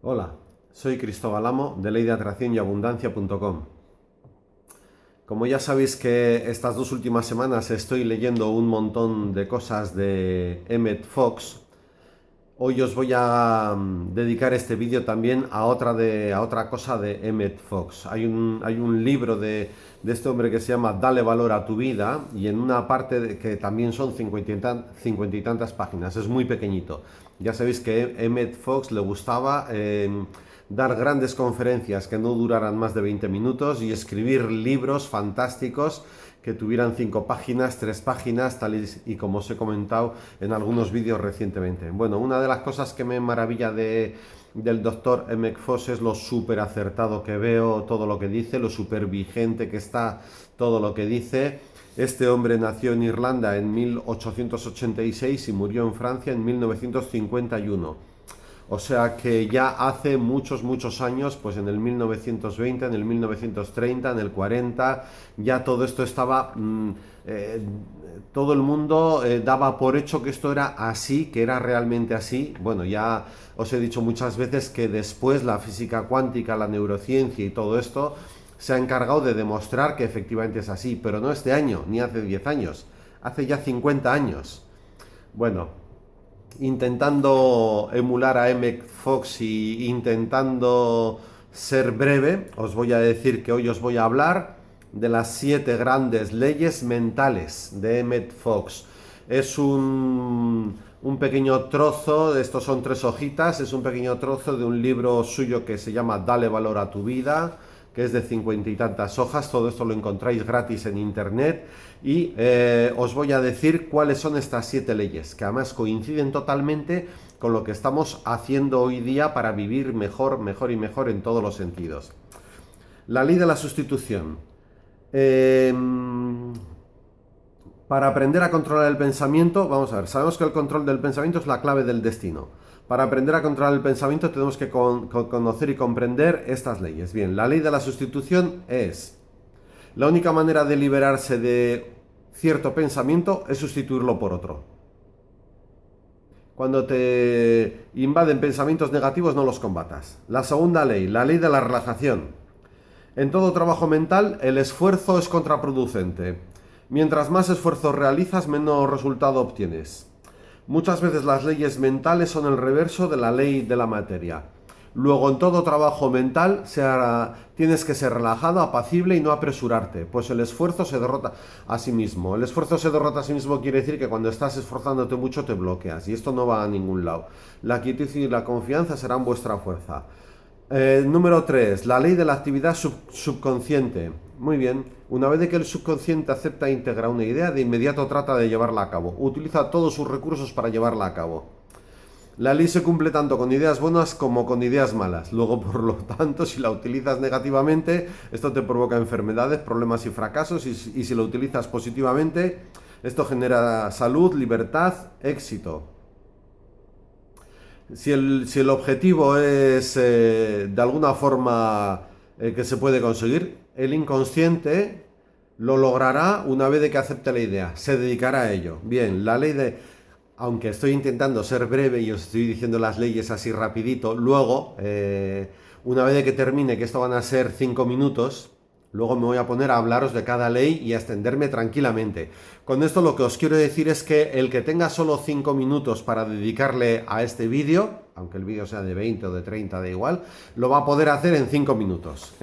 Hola, soy Cristóbal Amo de leydeatraccionyabundancia.com. Como ya sabéis que estas dos últimas semanas estoy leyendo un montón de cosas de Emmett Fox, hoy os voy a dedicar este vídeo también a otra cosa de Emmett Fox. Hay un libro de este hombre que se llama Dale valor a tu vida, y en una parte que también son 50 y tantas páginas, es muy pequeñito. Ya sabéis que Emmett Fox le gustaba dar grandes conferencias que no duraran más de 20 minutos y escribir libros fantásticos que tuvieran 5 páginas, 3 páginas, tal y como os he comentado en algunos vídeos recientemente. Bueno, una de las cosas que me maravilla del doctor Emmett Fox es lo súper acertado que veo todo lo que dice, lo súper vigente que está todo lo que dice. Este hombre nació en Irlanda en 1886 y murió en Francia en 1951. O sea que ya hace muchos años, pues en el 1920, en el 1930, en el 40, ya todo esto estaba, todo el mundo daba por hecho que esto era así, que era realmente así. Bueno, ya os he dicho muchas veces que después la física cuántica, la neurociencia y todo esto se ha encargado de demostrar que efectivamente es así, pero no este año, ni hace 10 años, hace ya 50 años. Bueno, intentando emular a Emmett Fox y intentando ser breve, os voy a decir que hoy os voy a hablar de las 7 grandes leyes mentales de Emmett Fox. Es un pequeño trozo, estos son 3 hojitas, es un pequeño trozo de un libro suyo que se llama Dale valor a tu vida, que es de 50 y tantas hojas. Todo esto lo encontráis gratis en internet y os voy a decir cuáles son estas 7 leyes, que además coinciden totalmente con lo que estamos haciendo hoy día para vivir mejor y mejor en todos los sentidos. La ley de la sustitución. Para aprender a controlar el pensamiento, vamos a ver, sabemos que el control del pensamiento es la clave del destino. Para aprender a controlar el pensamiento tenemos que conocer y comprender estas leyes. Bien, la ley de la sustitución es: la única manera de liberarse de cierto pensamiento es sustituirlo por otro. Cuando te invaden pensamientos negativos, no los combatas. La segunda ley, la ley de la relajación. En todo trabajo mental, el esfuerzo es contraproducente. Mientras más esfuerzo realizas, menos resultado obtienes. Muchas veces las leyes mentales son el reverso de la ley de la materia. Luego, en todo trabajo mental tienes que ser relajado, apacible y no apresurarte, pues el esfuerzo se derrota a sí mismo. El esfuerzo se derrota a sí mismo quiere decir que cuando estás esforzándote mucho te bloqueas, y esto no va a ningún lado. La quietud y la confianza serán vuestra fuerza. Número 3. La ley de la actividad subconsciente. Muy bien. Una vez que el subconsciente acepta e integra una idea, de inmediato trata de llevarla a cabo. Utiliza todos sus recursos para llevarla a cabo. La ley se cumple tanto con ideas buenas como con ideas malas. Luego, por lo tanto, si la utilizas negativamente, esto te provoca enfermedades, problemas y fracasos. Y si lo utilizas positivamente, esto genera salud, libertad, éxito. Si el objetivo es de alguna forma que se puede conseguir, el inconsciente lo logrará una vez de que acepte la idea, se dedicará a ello. Bien, la ley de... Aunque estoy intentando ser breve y os estoy diciendo las leyes así rapidito, luego, una vez de que termine, que esto van a ser 5 minutos, luego me voy a poner a hablaros de cada ley y a extenderme tranquilamente. Con esto lo que os quiero decir es que el que tenga solo 5 minutos para dedicarle a este vídeo, aunque el vídeo sea de 20 o de 30, da igual, lo va a poder hacer en 5 minutos.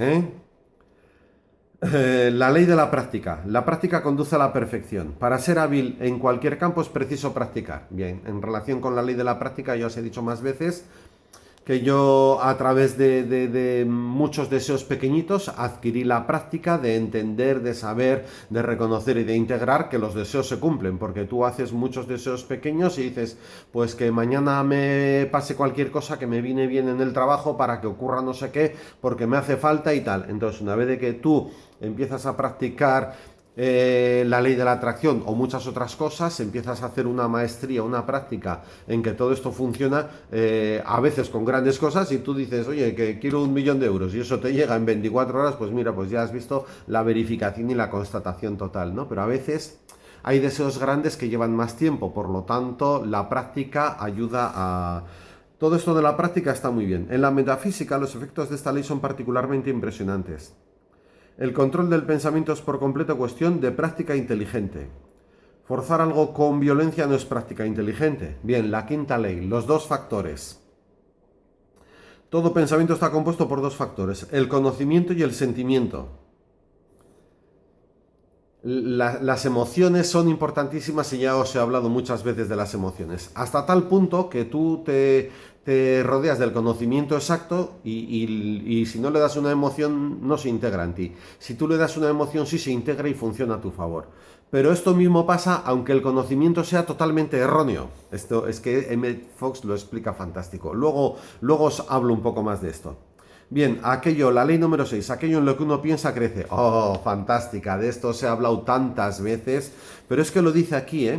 La ley de la práctica. La práctica conduce a la perfección. Para ser hábil en cualquier campo es preciso practicar. Bien, en relación con la ley de la práctica, ya os he dicho más veces que yo, a través de muchos deseos pequeñitos, adquirí la práctica de entender, de saber, de reconocer y de integrar que los deseos se cumplen, porque tú haces muchos deseos pequeños y dices, pues que mañana me pase cualquier cosa que me viene bien en el trabajo para que ocurra no sé qué, porque me hace falta y tal. Entonces, una vez de que tú empiezas a practicar la ley de la atracción o muchas otras cosas, empiezas a hacer una maestría, una práctica en que todo esto funciona, a veces con grandes cosas, y tú dices, oye, que quiero 1.000.000 de euros, y eso te llega en 24 horas, pues mira, pues ya has visto la verificación y la constatación total, ¿no? Pero a veces hay deseos grandes que llevan más tiempo, por lo tanto, la práctica ayuda Todo esto de la práctica está muy bien. En la metafísica, los efectos de esta ley son particularmente impresionantes. El control del pensamiento es por completo cuestión de práctica inteligente. Forzar algo con violencia no es práctica inteligente. Bien, la quinta ley, los dos factores. Todo pensamiento está compuesto por dos factores, el conocimiento y el sentimiento. Las emociones son importantísimas y ya os he hablado muchas veces de las emociones. Hasta tal punto que tú te rodeas del conocimiento exacto y si no le das una emoción no se integra en ti. Si tú le das una emoción sí se integra y funciona a tu favor. Pero esto mismo pasa aunque el conocimiento sea totalmente erróneo. Esto es que Emmett Fox lo explica fantástico. Luego os hablo un poco más de esto. Bien, la ley número 6, aquello en lo que uno piensa crece. Oh, fantástica, de esto se ha hablado tantas veces, pero es que lo dice aquí,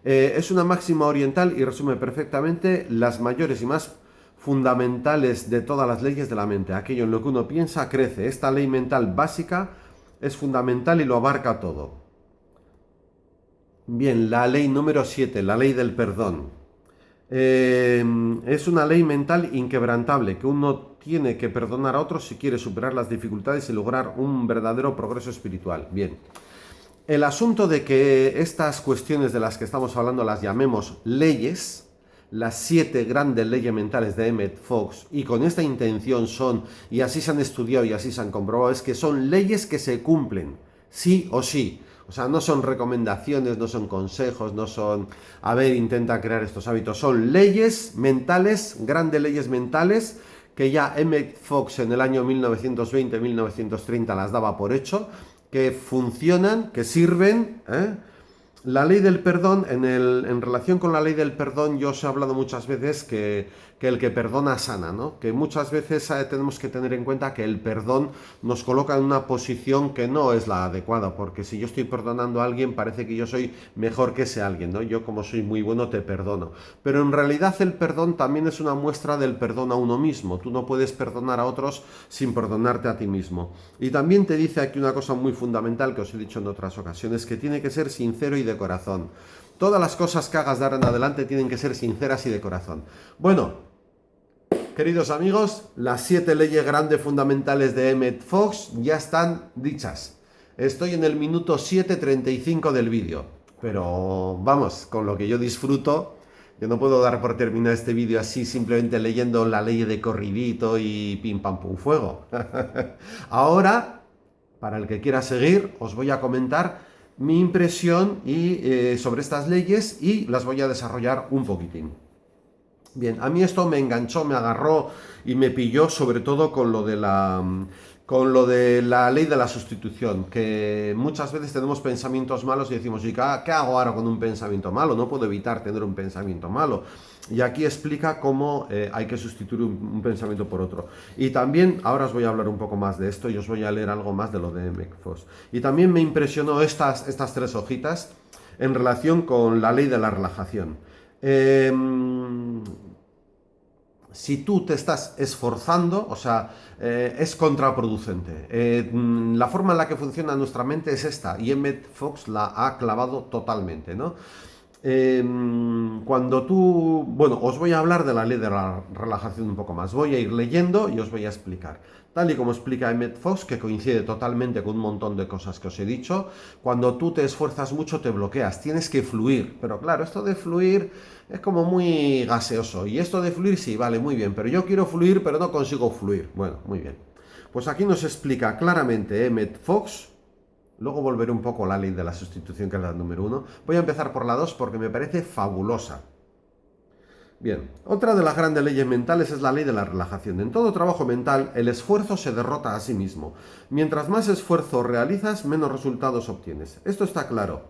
es una máxima oriental y resume perfectamente las mayores y más fundamentales de todas las leyes de la mente. Aquello en lo que uno piensa crece. Esta ley mental básica es fundamental y lo abarca todo. Bien, la ley número 7, la ley del perdón. Es una ley mental inquebrantable que uno tiene que perdonar a otros si quiere superar las dificultades y lograr un verdadero progreso espiritual. Bien, el asunto de que estas cuestiones de las que estamos hablando las llamemos leyes, las 7 grandes leyes mentales de Emmett Fox, y con esta intención son, y así se han estudiado y así se han comprobado, es que son leyes que se cumplen, sí o sí. O sea, no son recomendaciones, no son consejos, no son, a ver, intenta crear estos hábitos. Son leyes mentales, grandes leyes mentales, que ya Emmett Fox en el año 1920-1930 las daba por hecho, que funcionan, que sirven. La ley del perdón, en relación con la ley del perdón, yo os he hablado muchas veces que el que perdona sana, ¿no? Que muchas veces tenemos que tener en cuenta que el perdón nos coloca en una posición que no es la adecuada, porque si yo estoy perdonando a alguien, parece que yo soy mejor que ese alguien, ¿no? Yo como soy muy bueno te perdono. Pero en realidad el perdón también es una muestra del perdón a uno mismo. Tú no puedes perdonar a otros sin perdonarte a ti mismo. Y también te dice aquí una cosa muy fundamental que os he dicho en otras ocasiones, que tiene que ser sincero y de corazón. Todas las cosas que hagas de ahora en adelante tienen que ser sinceras y de corazón. Bueno, queridos amigos, las 7 leyes grandes fundamentales de Emmett Fox ya están dichas. Estoy en el minuto 7:35 del vídeo, pero vamos, con lo que yo disfruto, yo no puedo dar por terminar este vídeo así simplemente leyendo la ley de corridito y pim pam pum fuego. Ahora, para el que quiera seguir, os voy a comentar mi impresión sobre estas leyes y las voy a desarrollar un poquitín. Bien, a mí esto me enganchó, me agarró y me pilló sobre todo con lo de la ley de la sustitución, que muchas veces tenemos pensamientos malos y decimos, ¿y qué hago ahora con un pensamiento malo? No puedo evitar tener un pensamiento malo. Y aquí explica cómo hay que sustituir un pensamiento por otro. Y también, ahora os voy a hablar un poco más de esto y os voy a leer algo más de lo de Emmett Fox. Y también me impresionó estas 3 hojitas en relación con la ley de la relajación. Si tú te estás esforzando, o sea, es contraproducente. La forma en la que funciona nuestra mente es esta, y Emmett Fox la ha clavado totalmente, ¿no? Cuando tú... Bueno, os voy a hablar de la ley de la relajación un poco más. Voy a ir leyendo y os voy a explicar. Tal y como explica Emmett Fox, que coincide totalmente con un montón de cosas que os he dicho, cuando tú te esfuerzas mucho te bloqueas, tienes que fluir. Pero claro, esto de fluir es como muy gaseoso. Y esto de fluir sí, vale, muy bien. Pero yo quiero fluir, pero no consigo fluir. Bueno, muy bien. Pues aquí nos explica claramente Emmett Fox. Luego volveré un poco a la ley de la sustitución, que es la número 1. Voy a empezar por la 2 porque me parece fabulosa. Bien, otra de las grandes leyes mentales es la ley de la relajación. En todo trabajo mental, el esfuerzo se derrota a sí mismo. Mientras más esfuerzo realizas, menos resultados obtienes. Esto está claro.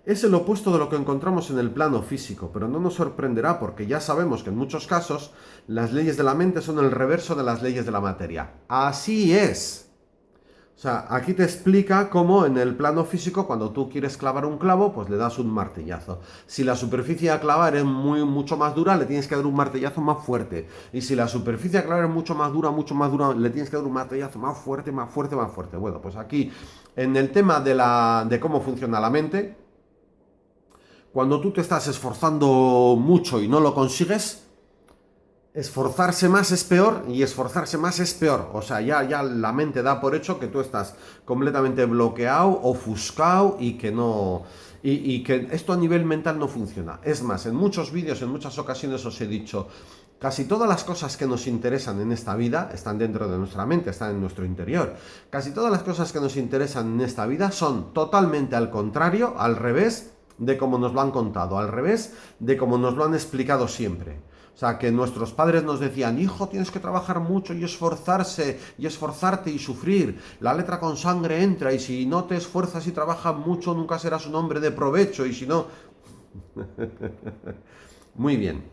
Es el opuesto de lo que encontramos en el plano físico, pero no nos sorprenderá porque ya sabemos que en muchos casos las leyes de la mente son el reverso de las leyes de la materia. Así es. O sea, aquí te explica cómo en el plano físico, cuando tú quieres clavar un clavo, pues le das un martillazo. Si la superficie a clavar es mucho más dura, le tienes que dar un martillazo más fuerte. Y si la superficie a clavar es mucho más dura, le tienes que dar un martillazo más fuerte, más fuerte, más fuerte. Bueno, pues aquí, en el tema de cómo funciona la mente, cuando tú te estás esforzando mucho y no lo consigues, esforzarse más es peor y esforzarse más es peor. O sea, ya la mente da por hecho que tú estás completamente bloqueado, ofuscado y que no... Y que esto a nivel mental no funciona. Es más, en muchos vídeos, en muchas ocasiones os he dicho, casi todas las cosas que nos interesan en esta vida están dentro de nuestra mente, están en nuestro interior. Casi todas las cosas que nos interesan en esta vida son totalmente al contrario, al revés de como nos lo han contado, al revés de como nos lo han explicado siempre. O sea, que nuestros padres nos decían, hijo, tienes que trabajar mucho y esforzarse, y esforzarte y sufrir. La letra con sangre entra y si no te esfuerzas y trabajas mucho, nunca serás un hombre de provecho y si no... Muy bien.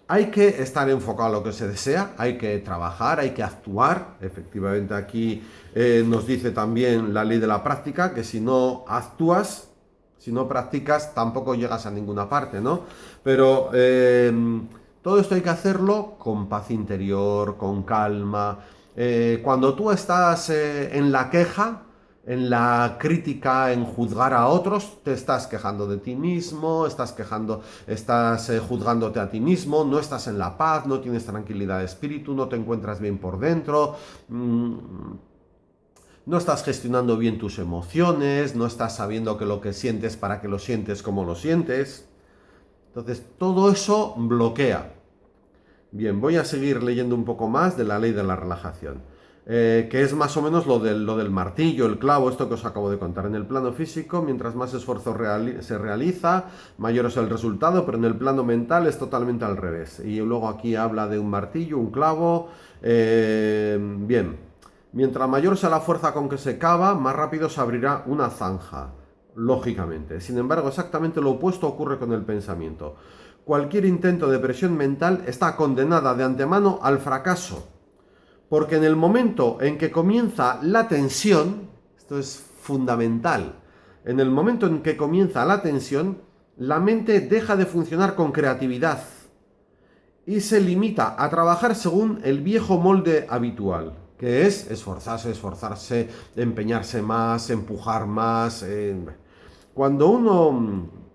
Hay que estar enfocado a lo que se desea, hay que trabajar, hay que actuar. Efectivamente aquí nos dice también la ley de la práctica, que si no actúas, si no practicas, tampoco llegas a ninguna parte, ¿no? Pero todo esto hay que hacerlo con paz interior, con calma. Cuando tú estás en la queja, en la crítica, en juzgar a otros, te estás quejando de ti mismo, estás juzgándote a ti mismo, no estás en la paz, no tienes tranquilidad de espíritu, no te encuentras bien por dentro, no estás gestionando bien tus emociones, no estás sabiendo que lo que sientes para que lo sientes como lo sientes. Entonces, todo eso bloquea. Bien, voy a seguir leyendo un poco más de la ley de la relajación, que es más o menos lo del martillo, el clavo, esto que os acabo de contar. En el plano físico, mientras más esfuerzo se realiza, mayor es el resultado, pero en el plano mental es totalmente al revés. Y luego aquí habla de un martillo, un clavo. Bien, mientras mayor sea la fuerza con que se cava, más rápido se abrirá una zanja, lógicamente. Sin embargo, exactamente lo opuesto ocurre con el pensamiento. Cualquier intento de presión mental está condenada de antemano al fracaso, porque en el momento en que comienza la tensión, esto es fundamental, en el momento en que comienza la tensión, la mente deja de funcionar con creatividad y se limita a trabajar según el viejo molde habitual, que es esforzarse, empeñarse más, empujar más. Cuando uno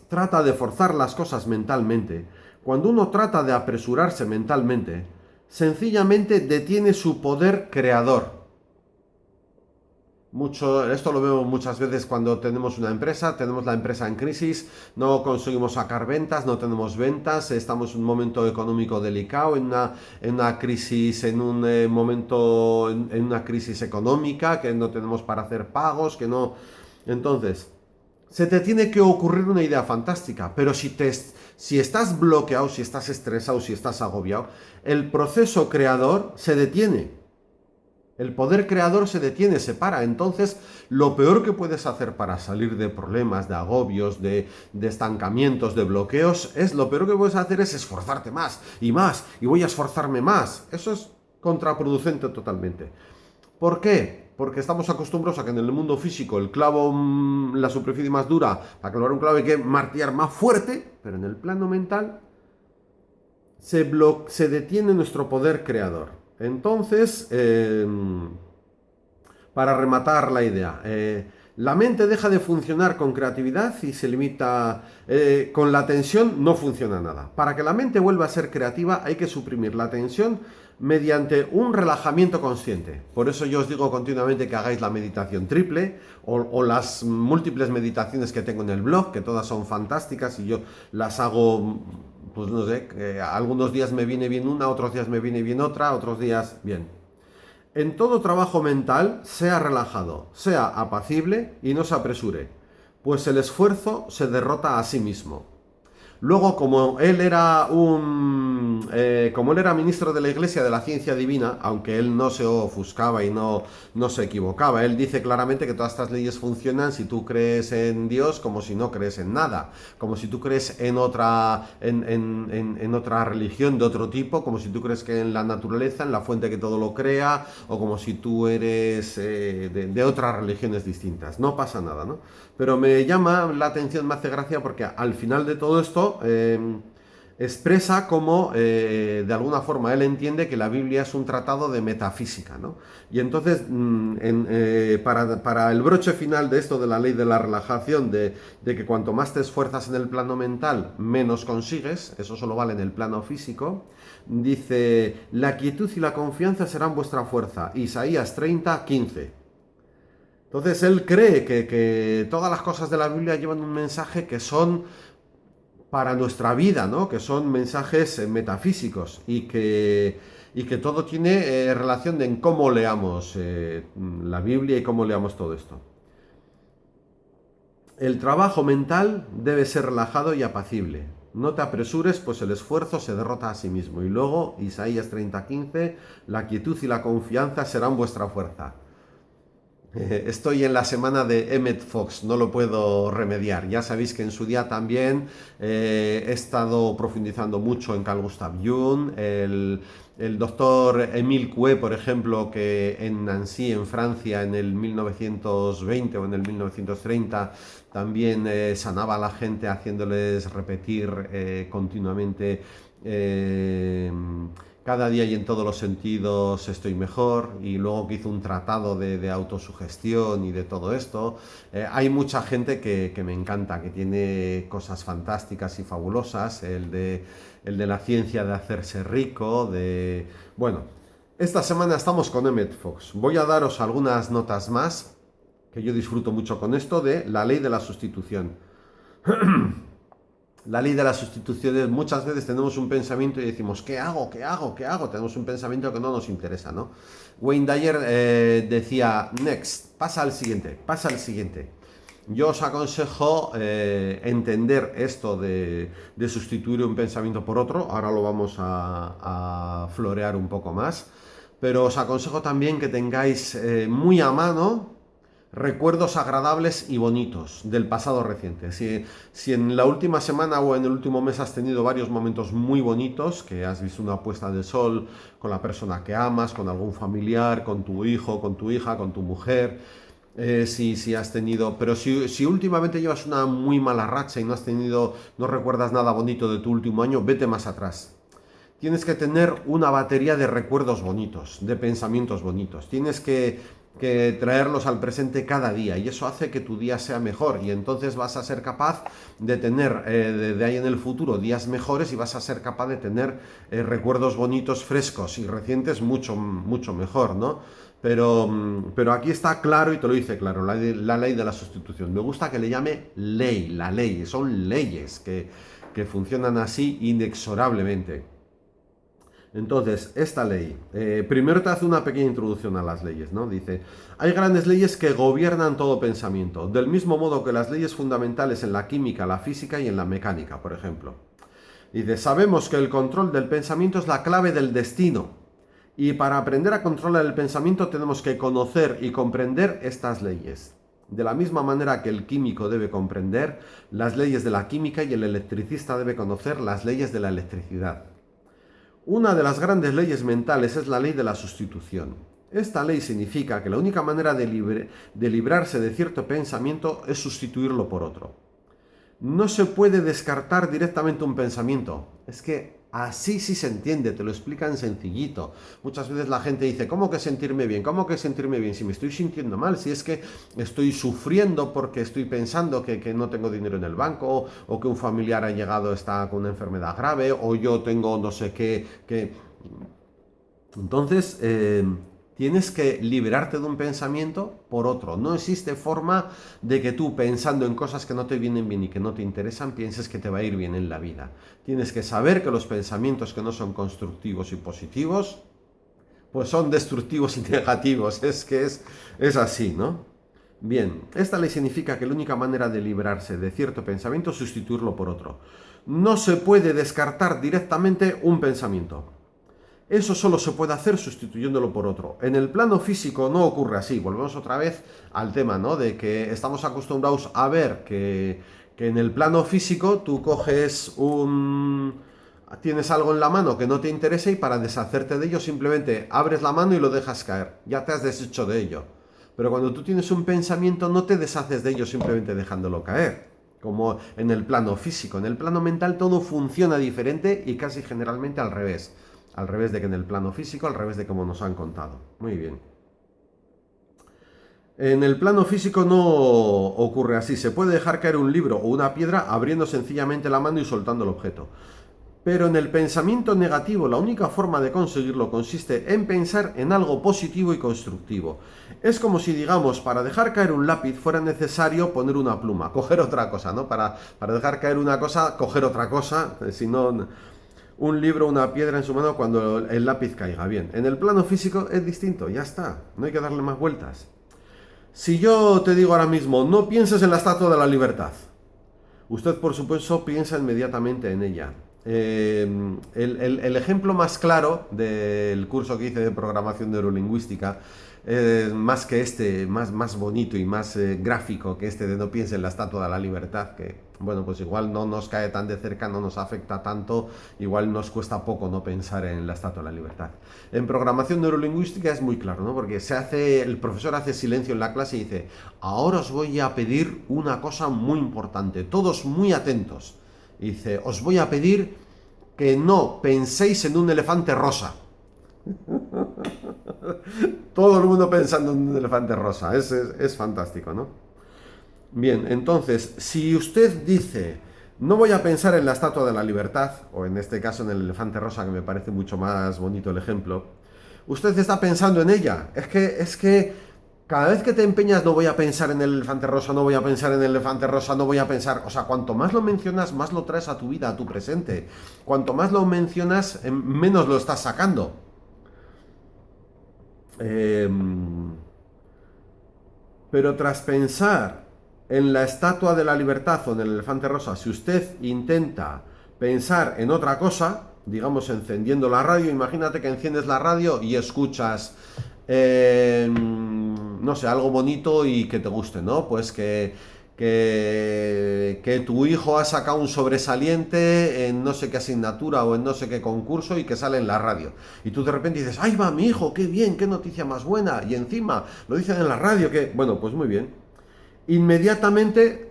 trata de forzar las cosas mentalmente, cuando uno trata de apresurarse mentalmente, sencillamente detiene su poder creador. Esto lo vemos muchas veces cuando tenemos la empresa en crisis, no conseguimos sacar ventas, no tenemos ventas, estamos en un momento económico delicado, en una crisis, en una crisis económica, que no tenemos para hacer pagos, que no... Entonces, se te tiene que ocurrir una idea fantástica, pero si estás bloqueado, si estás estresado, si estás agobiado, el proceso creador se detiene. El poder creador se detiene, se para. Entonces, lo peor que puedes hacer para salir de problemas, de agobios, de estancamientos, de bloqueos, lo peor que puedes hacer es esforzarte más, y voy a esforzarme más. Eso es contraproducente totalmente. ¿Por qué? Porque estamos acostumbrados a que en el mundo físico el clavo, la superficie más dura, para clavar un clavo hay que martillar más fuerte, pero en el plano mental se detiene nuestro poder creador. Entonces, para rematar la idea, la mente deja de funcionar con creatividad y se limita... con la tensión no funciona nada. Para que la mente vuelva a ser creativa hay que suprimir la tensión mediante un relajamiento consciente. Por eso yo os digo continuamente que hagáis la meditación triple o las múltiples meditaciones que tengo en el blog, que todas son fantásticas y yo las hago, pues no sé, algunos días me viene bien una, otros días me viene bien otra, otros días bien. En todo trabajo mental, sea relajado, sea apacible y no se apresure, pues el esfuerzo se derrota a sí mismo. Luego, como él era ministro de la Iglesia de la Ciencia Divina, aunque él no se ofuscaba y no se equivocaba, él dice claramente que todas estas leyes funcionan si tú crees en Dios como si no crees en nada, como si tú crees en otra religión de otro tipo, como si tú crees que en la naturaleza, en la fuente que todo lo crea, o como si tú eres de otras religiones distintas. No pasa nada, ¿no? Pero me llama la atención, me hace gracia porque al final de todo esto expresa cómo, de alguna forma, él entiende que la Biblia es un tratado de metafísica, ¿no? Y entonces, para el broche final de esto de la ley de la relajación, de que cuanto más te esfuerzas en el plano mental, menos consigues, eso solo vale en el plano físico, dice, la quietud y la confianza serán vuestra fuerza, Isaías 30:15. Entonces él cree que todas las cosas de la Biblia llevan un mensaje que son para nuestra vida, ¿no? Que son mensajes metafísicos y que todo tiene relación en cómo leamos la Biblia y cómo leamos todo esto. El trabajo mental debe ser relajado y apacible. No te apresures, pues el esfuerzo se derrota a sí mismo. Y luego, Isaías 30:15, la quietud y la confianza serán vuestra fuerza. Estoy en la semana de Emmett Fox, no lo puedo remediar. Ya sabéis que en su día también he estado profundizando mucho en Carl Gustav Jung, el doctor Émile Coué, por ejemplo, que en Nancy, en Francia, en el 1920 o en el 1930, también sanaba a la gente haciéndoles repetir continuamente cada día y en todos los sentidos estoy mejor, y luego que hizo un tratado de autosugestión y de todo esto. Hay mucha gente que me encanta, que tiene cosas fantásticas y fabulosas, el de la ciencia de hacerse rico, Bueno, esta semana estamos con Emmett Fox. Voy a daros algunas notas más, que yo disfruto mucho con esto, de la ley de la sustitución. La ley de las sustituciones, muchas veces tenemos un pensamiento y decimos, ¿qué hago? ¿Qué hago? ¿Qué hago? Tenemos un pensamiento que no nos interesa, ¿no? Wayne Dyer decía, next, pasa al siguiente, pasa al siguiente. Yo os aconsejo entender esto de sustituir un pensamiento por otro, ahora lo vamos a florear un poco más, pero os aconsejo también que tengáis muy a mano recuerdos agradables y bonitos del pasado reciente. Si en la última semana o en el último mes has tenido varios momentos muy bonitos, que has visto una puesta de sol con la persona que amas, con algún familiar, con tu hijo, con tu hija, con tu mujer, si has tenido, pero si últimamente llevas una muy mala racha y no recuerdas nada bonito de tu último año, vete más atrás. Tienes que tener una batería de recuerdos bonitos, de pensamientos bonitos. Tienes que traerlos al presente cada día, y eso hace que tu día sea mejor, y entonces vas a ser capaz de tener de ahí en el futuro días mejores, y vas a ser capaz de tener recuerdos bonitos, frescos y recientes mucho, mucho mejor, ¿no? Pero aquí está claro, y te lo dice claro, la ley de la sustitución. Me gusta que le llame ley, la ley, son leyes que funcionan así inexorablemente. Entonces, esta ley, primero te hace una pequeña introducción a las leyes, ¿no? Dice, hay grandes leyes que gobiernan todo pensamiento, del mismo modo que las leyes fundamentales en la química, la física y en la mecánica, por ejemplo. Dice, sabemos que el control del pensamiento es la clave del destino, y para aprender a controlar el pensamiento tenemos que conocer y comprender estas leyes. De la misma manera que el químico debe comprender las leyes de la química, y el electricista debe conocer las leyes de la electricidad. Una de las grandes leyes mentales es la ley de la sustitución. Esta ley significa que la única manera de librarse de cierto pensamiento es sustituirlo por otro. No se puede descartar directamente un pensamiento. Es que así sí se entiende, te lo explican sencillito. Muchas veces la gente dice, ¿cómo que sentirme bien? ¿Cómo que sentirme bien? Si me estoy sintiendo mal, si es que estoy sufriendo porque estoy pensando que no tengo dinero en el banco, o que un familiar ha llegado, está con una enfermedad grave, o yo tengo no sé qué. Entonces, tienes que liberarte de un pensamiento por otro. No existe forma de que tú, pensando en cosas que no te vienen bien y que no te interesan, pienses que te va a ir bien en la vida. Tienes que saber que los pensamientos que no son constructivos y positivos, pues son destructivos y negativos. Es que es así, ¿no? Bien, esta ley significa que la única manera de librarse de cierto pensamiento es sustituirlo por otro. No se puede descartar directamente un pensamiento. Eso solo se puede hacer sustituyéndolo por otro. En el plano físico no ocurre así. Volvemos otra vez al tema, ¿no? De que estamos acostumbrados a ver que en el plano físico tú tienes algo en la mano que no te interesa, y para deshacerte de ello simplemente abres la mano y lo dejas caer. Ya te has deshecho de ello. Pero cuando tú tienes un pensamiento no te deshaces de ello simplemente dejándolo caer. como en el plano físico. En el plano mental todo funciona diferente y casi generalmente al revés. Al revés de que en el plano físico, al revés de como nos han contado. Muy bien. En el plano físico no ocurre así. Se puede dejar caer un libro o una piedra abriendo sencillamente la mano y soltando el objeto. Pero en el pensamiento negativo la única forma de conseguirlo consiste en pensar en algo positivo y constructivo. Es como si, digamos, para dejar caer un lápiz fuera necesario poner una pluma, coger otra cosa, ¿no? Para dejar caer una cosa, coger otra cosa, si no, un libro, una piedra en su mano cuando el lápiz caiga. Bien, en el plano físico es distinto, ya está, no hay que darle más vueltas. Si yo te digo ahora mismo, no pienses en la Estatua de la Libertad, usted, por supuesto, piensa inmediatamente en ella. El ejemplo más claro del curso que hice de programación neurolingüística, más que este, más bonito y más gráfico que este de no piense en la Estatua de la Libertad, que, bueno, pues igual no nos cae tan de cerca, no nos afecta tanto, igual nos cuesta poco no pensar en la Estatua de la Libertad. En programación neurolingüística es muy claro, ¿no? Porque el profesor hace silencio en la clase y dice: ahora os voy a pedir una cosa muy importante, todos muy atentos. Y dice: os voy a pedir que no penséis en un elefante rosa. Todo el mundo pensando en un elefante rosa, es fantástico, ¿no? Bien, entonces, si usted dice: no voy a pensar en la Estatua de la Libertad, o en este caso en el elefante rosa, que me parece mucho más bonito el ejemplo, usted está pensando en ella. Es que cada vez que te empeñas: no voy a pensar en el elefante rosa, no voy a pensar en el elefante rosa, no voy a pensar... O sea, cuanto más lo mencionas, más lo traes a tu vida, a tu presente. Cuanto más lo mencionas, menos lo estás sacando. Pero tras pensar en la Estatua de la Libertad o en el elefante rosa, si usted intenta pensar en otra cosa, digamos encendiendo la radio, imagínate que enciendes la radio y escuchas, no sé, algo bonito y que te guste, ¿no? Pues que tu hijo ha sacado un sobresaliente en no sé qué asignatura o en no sé qué concurso y que sale en la radio. Y tú de repente dices: ¡ay, va mi hijo! ¡Qué bien! ¡Qué noticia más buena! Y encima lo dicen en la radio, que... Bueno, pues muy bien. Inmediatamente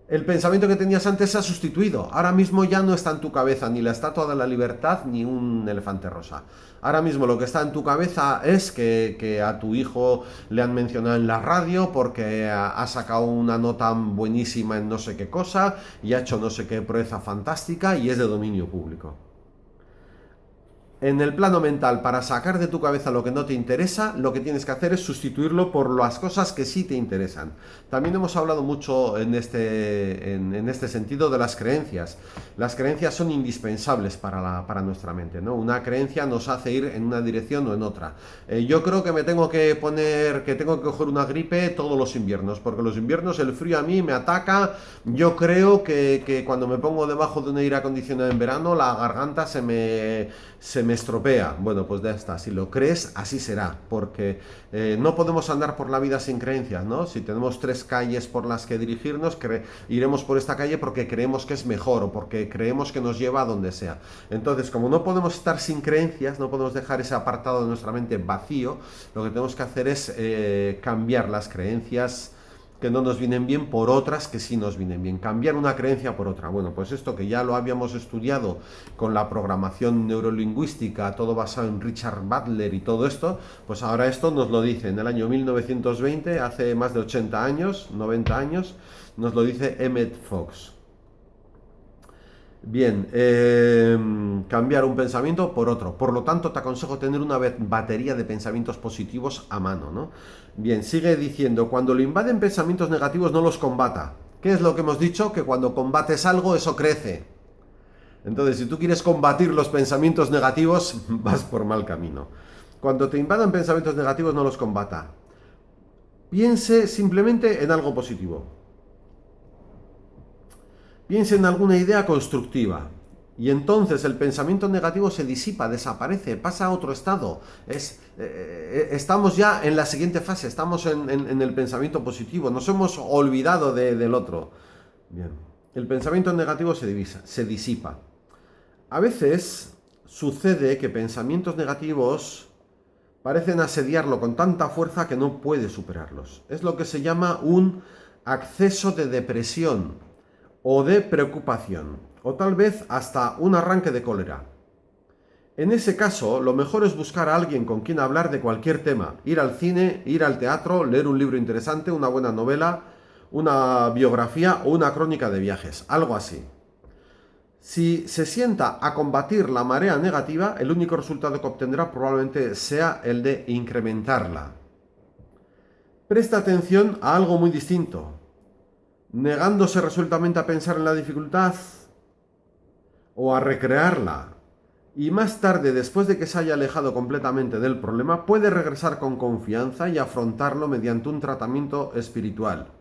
el pensamiento que tenías antes se ha sustituido. Ahora mismo ya no está en tu cabeza ni la Estatua de la Libertad ni un elefante rosa. Ahora mismo lo que está en tu cabeza es que a tu hijo le han mencionado en la radio porque ha sacado una nota buenísima en no sé qué cosa y ha hecho no sé qué proeza fantástica y es de dominio público. En el plano mental, para sacar de tu cabeza lo que no te interesa, lo que tienes que hacer es sustituirlo por las cosas que sí te interesan. También hemos hablado mucho en este sentido de las creencias. Las creencias son indispensables para nuestra mente, ¿no? Una creencia nos hace ir en una dirección o en otra. Yo creo que me tengo que coger una gripe todos los inviernos, porque los inviernos el frío a mí me ataca. Yo creo que cuando me pongo debajo de un aire acondicionado en verano, la garganta se me estropea. Bueno, pues ya está, si lo crees, así será, porque no podemos andar por la vida sin creencias, ¿no? Si tenemos 3 calles por las que dirigirnos, iremos por esta calle porque creemos que es mejor o porque creemos que nos lleva a donde sea. Entonces, como no podemos estar sin creencias, no podemos dejar ese apartado de nuestra mente vacío, lo que tenemos que hacer es cambiar las creencias que no nos vienen bien por otras que sí nos vienen bien. Cambiar una creencia por otra. Bueno, pues esto que ya lo habíamos estudiado con la programación neurolingüística, todo basado en Richard Butler y todo esto, pues ahora esto nos lo dice en el año 1920, hace más de 80 años, 90 años, nos lo dice Emmett Fox. Bien, cambiar un pensamiento por otro. Por lo tanto, te aconsejo tener una batería de pensamientos positivos a mano, ¿no? Bien, sigue diciendo: cuando lo invaden pensamientos negativos, no los combata. ¿Qué es lo que hemos dicho? Que cuando combates algo, eso crece. Entonces, si tú quieres combatir los pensamientos negativos, vas por mal camino. Cuando te invadan pensamientos negativos, no los combata. Piense simplemente en algo positivo. Piense en alguna idea constructiva. Y entonces el pensamiento negativo se disipa, desaparece, pasa a otro estado. Estamos ya en la siguiente fase, estamos en el pensamiento positivo. Nos hemos olvidado del otro. Bien. El pensamiento negativo se disipa. A veces sucede que pensamientos negativos parecen asediarlo con tanta fuerza que no puede superarlos. Es lo que se llama un acceso de depresión o de preocupación, o tal vez hasta un arranque de cólera. En ese caso, lo mejor es buscar a alguien con quien hablar de cualquier tema, ir al cine, ir al teatro, leer un libro interesante, una buena novela, una biografía o una crónica de viajes, algo así. Si se sienta a combatir la marea negativa, el único resultado que obtendrá probablemente sea el de incrementarla. Presta atención a algo muy distinto. Negándose resueltamente a pensar en la dificultad o a recrearla, y más tarde, después de que se haya alejado completamente del problema, puede regresar con confianza y afrontarlo mediante un tratamiento espiritual.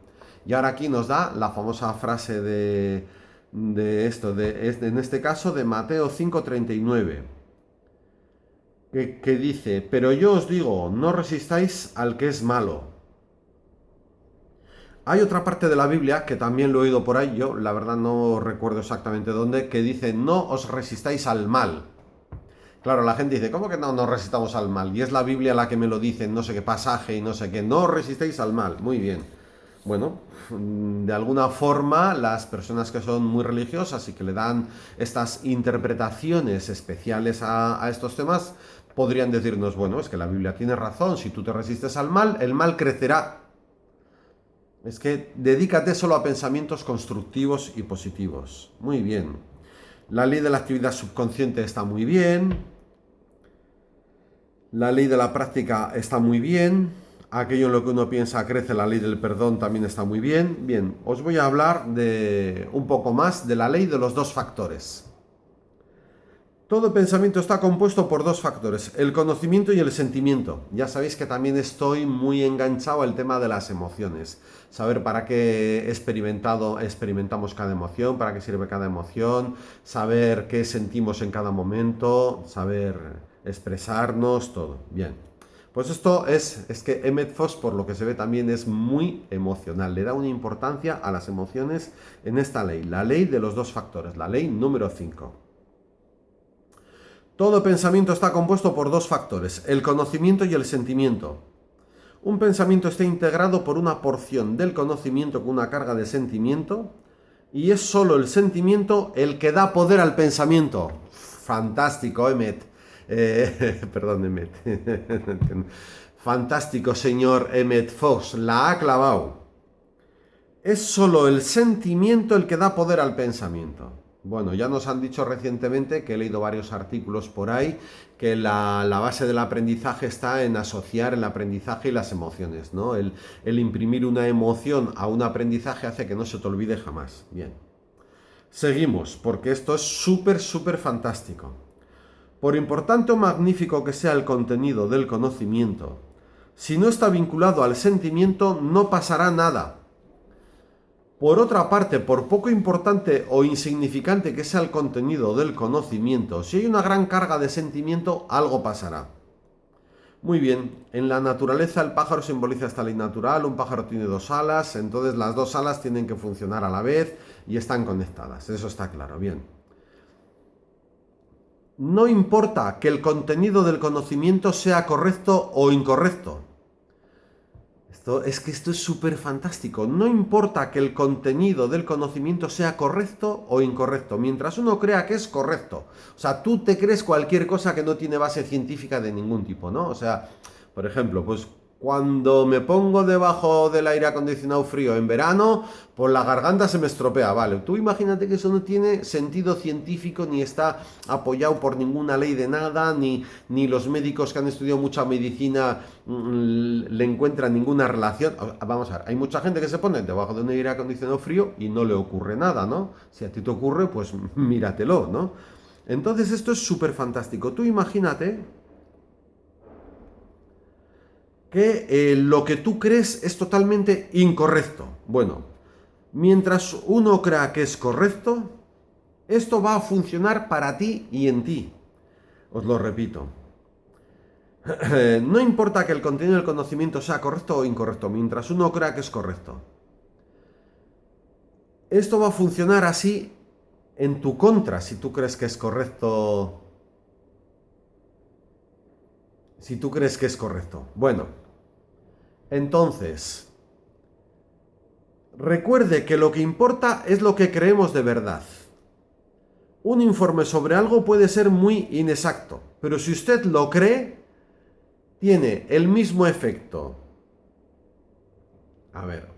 Y ahora aquí nos da la famosa frase en este caso de Mateo 5:39, que dice: pero yo os digo, no resistáis al que es malo. Hay otra parte de la Biblia, que también lo he oído por ahí, yo la verdad no recuerdo exactamente dónde, que dice: no os resistáis al mal. Claro, la gente dice: ¿cómo que no nos resistamos al mal? Y es la Biblia la que me lo dice en no sé qué pasaje y no sé qué. No os resistéis al mal. Muy bien. Bueno, de alguna forma las personas que son muy religiosas y que le dan estas interpretaciones especiales a estos temas podrían decirnos: bueno, es que la Biblia tiene razón, si tú te resistes al mal, el mal crecerá. Es que dedícate solo a pensamientos constructivos y positivos. Muy bien. La ley de la actividad subconsciente está muy bien. La ley de la práctica está muy bien. Aquello en lo que uno piensa crece, la ley del perdón también está muy bien. Bien, os voy a hablar de un poco más de la ley de los dos factores. Todo pensamiento está compuesto por dos factores, el conocimiento y el sentimiento. Ya sabéis que también estoy muy enganchado al tema de las emociones. Saber para qué experimentamos cada emoción, para qué sirve cada emoción, saber qué sentimos en cada momento, saber expresarnos, todo. Bien. Pues esto es que Emmett Fox, por lo que se ve, también es muy emocional. Le da una importancia a las emociones en esta ley, la ley de los dos factores, la ley número 5. Todo pensamiento está compuesto por dos factores, el conocimiento y el sentimiento. Un pensamiento está integrado por una porción del conocimiento con una carga de sentimiento, y es solo el sentimiento el que da poder al pensamiento. Fantástico, Emmett. Perdón, Emmett. Fantástico, señor Emmett Fox. La ha clavado. Es solo el sentimiento el que da poder al pensamiento. Bueno, ya nos han dicho recientemente, que he leído varios artículos por ahí, que la base del aprendizaje está en asociar el aprendizaje y las emociones, ¿no? El imprimir una emoción a un aprendizaje hace que no se te olvide jamás. Bien. Seguimos, porque esto es súper, súper fantástico. Por importante o magnífico que sea el contenido del conocimiento, si no está vinculado al sentimiento, no pasará nada. Por otra parte, por poco importante o insignificante que sea el contenido del conocimiento, si hay una gran carga de sentimiento, algo pasará. Muy bien, en la naturaleza el pájaro simboliza esta ley natural, un pájaro tiene dos alas, entonces las dos alas tienen que funcionar a la vez y están conectadas, eso está claro, bien. No importa que el contenido del conocimiento sea correcto o incorrecto. Esto es súper fantástico. No importa que el contenido del conocimiento sea correcto o incorrecto, mientras uno crea que es correcto. O sea, tú te crees cualquier cosa que no tiene base científica de ningún tipo, ¿no? O sea, por ejemplo, pues cuando me pongo debajo del aire acondicionado frío en verano, pues la garganta se me estropea, ¿vale? Tú imagínate que eso no tiene sentido científico, ni está apoyado por ninguna ley de nada, ni los médicos que han estudiado mucha medicina le encuentran ninguna relación. Vamos a ver, hay mucha gente que se pone debajo de un aire acondicionado frío y no le ocurre nada, ¿no? Si a ti te ocurre, pues míratelo, ¿no? Entonces esto es súper fantástico. Tú imagínate que lo que tú crees es totalmente incorrecto. Bueno, mientras uno crea que es correcto, esto va a funcionar para ti y en ti. Os lo repito. No importa que el contenido del conocimiento sea correcto o incorrecto, mientras uno crea que es correcto. Esto va a funcionar así en tu contra si tú crees que es correcto. Si tú crees que es correcto. Bueno, entonces, Recuerde que lo que importa es lo que creemos de verdad. Un informe sobre algo puede ser muy inexacto, pero si usted lo cree, tiene el mismo efecto. A ver,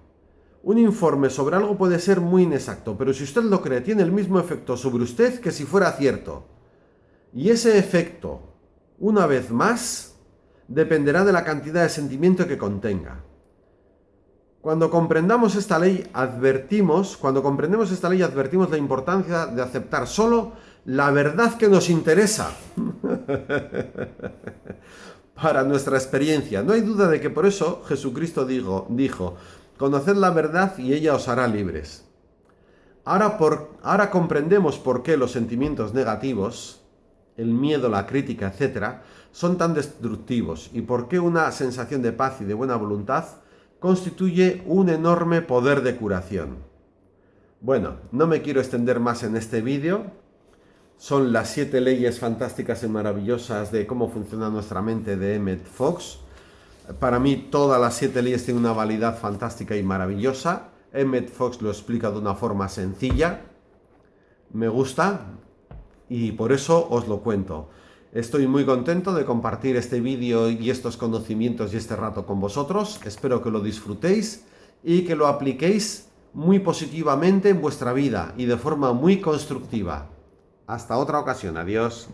un informe sobre algo puede ser muy inexacto, pero si usted lo cree, tiene el mismo efecto sobre usted que si fuera cierto. Y ese efecto, una vez más, dependerá de la cantidad de sentimiento que contenga. Cuando comprendemos esta ley, advertimos la importancia de aceptar solo la verdad que nos interesa para nuestra experiencia. No hay duda de que por eso Jesucristo dijo, conoced la verdad y ella os hará libres. Ahora comprendemos por qué los sentimientos negativos, el miedo, la crítica, etc., son tan destructivos y por qué una sensación de paz y de buena voluntad constituye un enorme poder de curación. Bueno, no me quiero extender más en este vídeo. Son las 7 leyes fantásticas y maravillosas de cómo funciona nuestra mente de Emmett Fox. Para mí todas las 7 leyes tienen una validad fantástica y maravillosa. Emmett Fox lo explica de una forma sencilla. Me gusta y por eso os lo cuento. Estoy muy contento de compartir este vídeo y estos conocimientos y este rato con vosotros. Espero que lo disfrutéis y que lo apliquéis muy positivamente en vuestra vida y de forma muy constructiva. Hasta otra ocasión. Adiós.